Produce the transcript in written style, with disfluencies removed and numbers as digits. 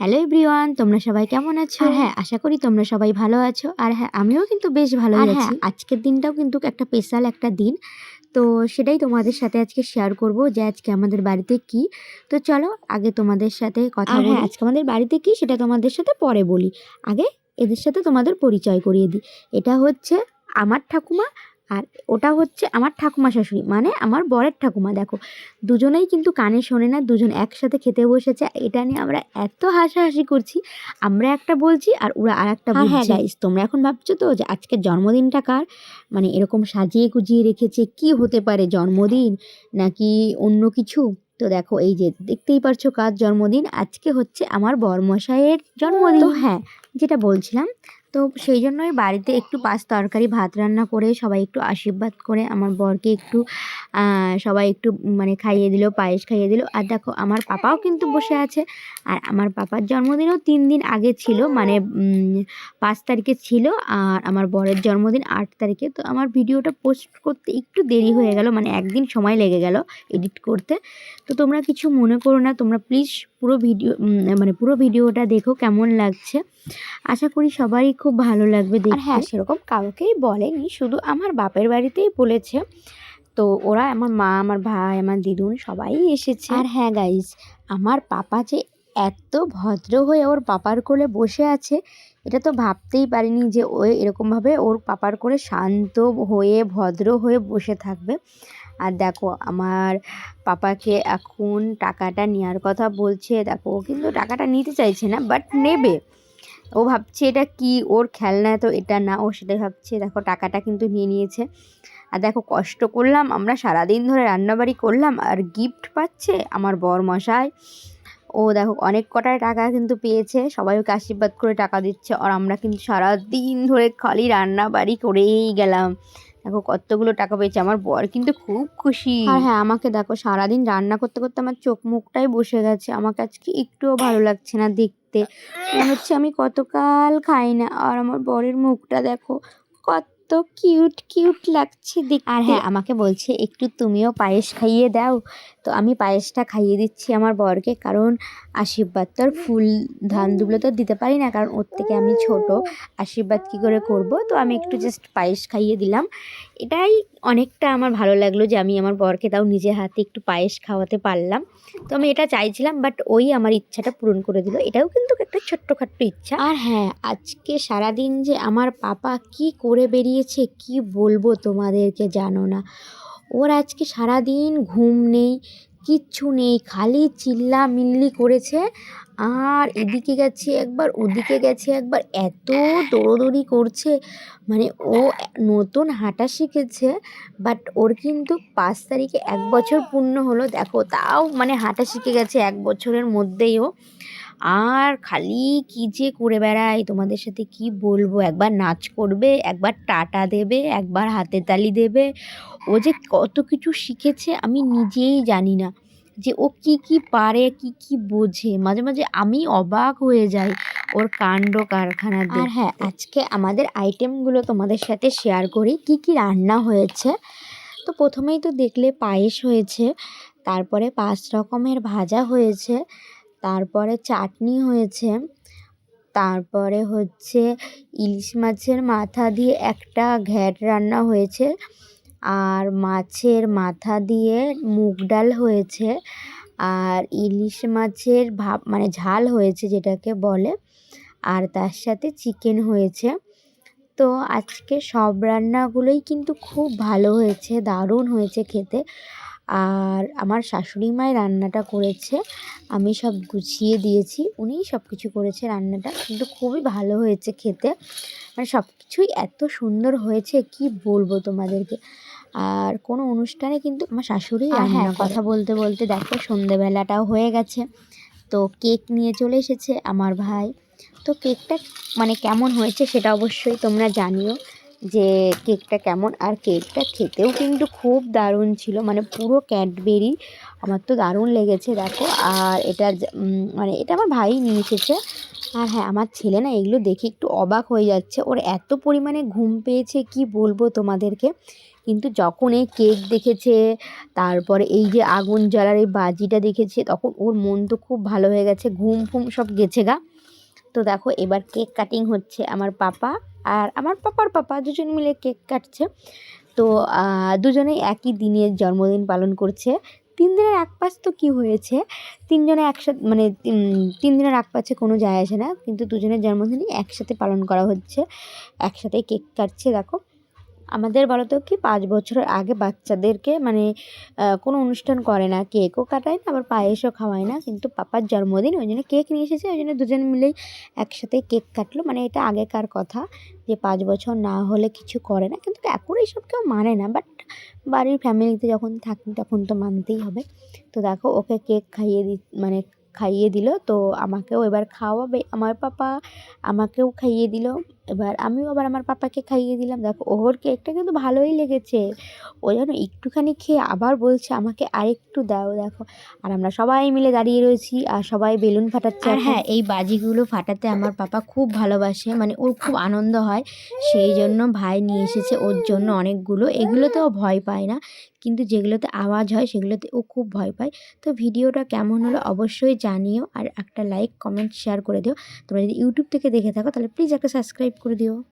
Hello everyone, তোমরা সবাই কেমন আছো? আর হ্যাঁ, আশা করি তোমরা সবাই ভালো আছো। আর হ্যাঁ, আমিও কিন্তু বেশ ভালোই আছি। আজকের দিনটাও কিন্তু একটা স্পেশাল একটা দিন। তো সেটাই তোমাদের সাথে আজকে শেয়ার করব যে আজকে আমাদের বাড়িতে কি। তো চলো আগে তোমাদের সাথে কথা বলি। আজকে আমাদের বাড়িতে কি সেটা তোমাদের সাথে পরে বলি। আগে এদের সাথে তোমাদের পরিচয় করিয়ে দিই। এটা হচ্ছে আমার ঠাকুমা, আর ওটা হচ্ছে আমার ঠাকুমা শাশুড়ি, মানে আমার বরের ঠাকুমা। দেখো দুজনেই কিন্তু কানে শোনে না, দুজন একসাথে খেতে বসেছে। এটা নিয়ে আমরা এত হাসাহাসি করছি, আমরা একটা বলছি আর ওরা আর একটা বলছে। হ্যাঁ গাইস, তোমরা এখন ভাবছো তো যে আজকের জন্মদিনটা কার, মানে এরকম সাজিয়ে গুজিয়ে রেখেছে, কি হতে পারে, জন্মদিন নাকি অন্য কিছু? তো দেখো এই যে দেখতেই পারছো কার জন্মদিন। আজকে হচ্ছে আমার বরমশাইয়ের জন্মদিন। তো হ্যাঁ, যেটা বলছিলাম, তো সেই জন্যই বাড়িতে একটু তরকারি ভাত রান্না করে সবাই একটু আশীর্বাদ করে আমার বরকে একটু সবাই একটু মানে খাইয়ে দিল, পায়েস খাইয়ে দিল। আর দেখো আমার পাপাও কিন্তু বসে আছে। আর আমার পাপার জন্মদিনও 3 দিন আগে ছিল, মানে 5 তারিখে ছিল। আর আমার বরের জন্মদিন 8 তারিখে। তো আমার ভিডিওটা পোস্ট করতে একটু দেরি হয়ে গেল, মানে একদিন সময় লেগে গেল এডিট করতে। তো তোমরা কিছু মনে করো না, তোমরা প্লিজ পুরো ভিডিওটা দেখো কেমন লাগছে। আশা করি সবারই খুব ভালো লাগবে দেখতে। আর হ্যাঁ, সেরকম কাউকেই বলেনি, শুধু আমার বাপের বাড়িতেই বলেছে। তো ওরা, আমার মা, আমার ভাই, আমার দিদুন সবাই এসেছে। আর হ্যাঁ গাইজ, আমার পাপা যে এত ভদ্র হয়ে ওর পাপার কোলে বসে আছে, এটা তো ভাবতেই পারিনি যে ও এরকমভাবে ওর পাপার কোলে শান্ত হয়ে ভদ্র হয়ে বসে থাকবে। আর দেখো আমার পাপাকে এখন টাকাটা নেওয়ার কথা বলছে। দেখো ও কিন্তু টাকাটা নিতে চাইছে না, বাট নেবে। ও ভাবছে এটা কি, ওর খেলনা, তো এটা না, ও সেটাই ভাবছে। দেখো টাকাটা কিন্তু নিয়ে নিয়েছে। আর দেখো কষ্ট করলাম, আমরা সারাদিন ধরে রান্নাবাড়ি করলাম, আর গিফট পাচ্ছে আমার বরমশাই। ও দেখো অনেক কটায় টাকা কিন্তু পেয়েছে, সবাই ওকে আশীর্বাদ করে টাকা দিচ্ছে। আর আমরা কিন্তু সারাদিন ধরে খালি রান্নাবাড়ি করেই গেলাম। দেখো কতগুলো টাকা পেয়েছে, আমার বর কিন্তু খুব খুশি। আর হ্যাঁ, আমাকে দেখো সারাদিন রান্না করতে করতে আমার চোখ মুখটাই বসে গেছে। আমাকে আজকে একটুও ভালো লাগছে না দেখতে, মনে হচ্ছে আমি কতকাল খাই না। আর আমার বরের মুখটা দেখো কত কিউট কিউট লাগছে দেখতে। আর হ্যাঁ, আমাকে বলছে একটু তুমিও পায়েস খাইয়ে দাও। তো আমি পায়েসটা খাইয়ে দিচ্ছি আমার বরকে, কারণ আশীর্বাদ তো আর ফুল ধান দুবলে তো দিতে পারি না, কারণ ওর থেকে আমি ছোট, আশীর্বাদ কী করে করব। তো আমি একটু জাস্ট পায়েস খাইয়ে দিলাম। এটাই অনেকটা আমার ভালো লাগলো যে আমি আমার বরকে তাও নিজের হাতে একটু পায়েস খাওয়াতে পারলাম। তো আমি এটা চাইছিলাম, বাট ওই আমার ইচ্ছাটা পূরণ করে দিল। এটাও কিন্তু একটা ছোট্টখাট্ট ইচ্ছা। আর হ্যাঁ, আজকে সারাদিন যে আমার পাপা কি করে বেরিয়েছে কি বলবো তোমাদেরকে, জানো না। ওর আজকে সারাদিন ঘুম নেই, কিচ্ছু নেই, খালি চিল্লামিল্লি করেছে। আর এদিকে গেছে একবার, ওদিকে গেছে একবার, এত দৌড়োদৌড়ি করছে। মানে ও নতুন হাঁটা শিখেছে, বাট ওর কিন্তু 5 তারিখে 1 বছর পূর্ণ হলো। দেখো তাও মানে হাঁটা শিখে গেছে 1 বছরের মধ্যেই ও। আর খালি কী যে করে বেড়ায়, তোমাদের সাথে কি বলবো। একবার নাচ করবে, একবার টাটা দেবে, একবার হাতে তালি দেবে। ও যে কত কিছু শিখেছে আমি নিজেই জানি না, যে ও কি কি পারে, কি কি বোঝে। মাঝে মাঝে আমি অবাক হয়ে যাই ওর কাণ্ড কারখানা দেখে। আর হ্যাঁ, আজকে আমাদের আইটেমগুলো তোমাদের সাথে শেয়ার করি, কি কি রান্না হয়েছে। তো প্রথমেই তো দেখলে পায়েস হয়েছে, তারপরে 5 রকমের ভাজা হয়েছে, তারপরে চাটনি হয়েছে, তারপরে হচ্ছে ইলিশ মাছের মাথা দিয়ে একটা ঘ্যাট রান্না হয়েছে, আর মাছের মাথা দিয়ে মুগ ডাল হয়েছে, আর ইলিশ মাছের মানে ঝাল হয়েছে যেটাকে বলে, আর তার সাথে চিকেন হয়েছে। তো আজকে সব রান্নাগুলোই কিন্তু খুব ভালো হয়েছে, দারুণ হয়েছে খেতে। আর আমার শাশুড়ি মায়ের রান্নাটা করেছে, আমি সব গুছিয়ে দিয়েছি, উনিই সব কিছু করেছে রান্নাটা, কিন্তু খুবই ভালো হয়েছে খেতে। মানে সব কিছুই এত সুন্দর হয়েছে কি বলবো তোমাদেরকে। আর কোনো অনুষ্ঠানে কিন্তু আমার শাশুড়ি রান্না করে। কথা বলতে বলতে দেখো সন্ধেবেলাটাও হয়ে গেছে। তো কেক নিয়ে চলে এসেছে আমার ভাই। তো কেকটা মানে কেমন হয়েছে সেটা অবশ্যই তোমরা জানিও যে কেকটা কেমন। আর কেকটা খেতেও কিন্তু খুব দারুণ ছিল, মানে পুরো ক্যাডবেরি। আমার তো দারুণ লেগেছে দেখো। আর এটা মানে এটা আমার ভাই নিয়ে এসেছে। আর হ্যাঁ, আমার ছেলে না এগুলো দেখে একটু অবাক হয়ে যাচ্ছে। ওর এত পরিমাণে ঘুম পেয়েছে কি বলবো তোমাদেরকে। কিন্তু যখন এই কেক দেখেছে, তারপরে এই যে আগুন জ্বালার এই বাজিটা দেখেছে, তখন ওর মন তো খুব ভালো হয়ে গেছে। ঘুম সব গেছে গা। তো দেখো এবার কেক কাটিং হচ্ছে। আমার পাপা আর আমার পাপার পাপা দুজন মিলে কেক কাটছে। তো দুজনেই একই দিনের জন্মদিন পালন করছে। ৩ দিনের এক পাশ তো কী হয়েছে, ৩ জনে একসাথে মানে ৩ দিনের এক পাশে কোনো যায় আসে না, কিন্তু দুজনের জন্মদিনই একসাথে পালন করা হচ্ছে। একসাথেই কেক কাটছে দেখো। আমাদের বলো তো কি ৫ বছরের আগে বাচ্চাদেরকে মানে কোনো অনুষ্ঠান করে না, কেকও কাটায় না, আবার পায়েসও খাওয়ায় না। কিন্তু পাপার জন্মদিন, ওই জন্য কেক নিয়ে এসেছে, ওই জন্য দুজন মিলেই একসাথেই কেক কাটলো। মানে এটা আগেকার কথা যে 5 বছর না হলে কিছু করে না, কিন্তু এখন এইসব কেউ মানে না। বাট বাড়ির ফ্যামিলিতে যখন থাকি তখন তো মানতেই হবে। তো দেখো ওকে কেক মানে খাইয়ে দিল। তো আমাকেও এবার খাওয়াবে আমার পাপা, আমাকেও খাইয়ে দিল। এবার আমিও আবার আমার পাপাকে খাইয়ে দিলাম। দেখো ওর কেকটা কিন্তু ভালোই লেগেছে। ও যেন একটুখানি খেয়ে আবার বলছে আমাকে আরেকটু দাও দেখো। আর আমরা সবাই মিলে দাঁড়িয়ে রয়েছি আর সবাই বেলুন ফাটাচ্ছে। আর হ্যাঁ, এই বাজিগুলো ফাটাতে আমার পাপা খুব ভালোবাসে, মানে ওর খুব আনন্দ হয়। সেই জন্য ভাই নিয়ে এসেছে ওর জন্য অনেকগুলো। এগুলোতে ও ভয় পায় না, কিন্তু যেগুলোতে আওয়াজ হয় সেগুলোতে ও খুব ভয় পায়। তো ভিডিওটা কেমন হলো অবশ্যই জানিও, আর একটা লাইক, কমেন্ট, শেয়ার করে দিও। তোমরা যদি ইউটিউব থেকে দেখে থাকো তাহলে প্লিজ একটা সাবস্ক্রাইব করে দিও।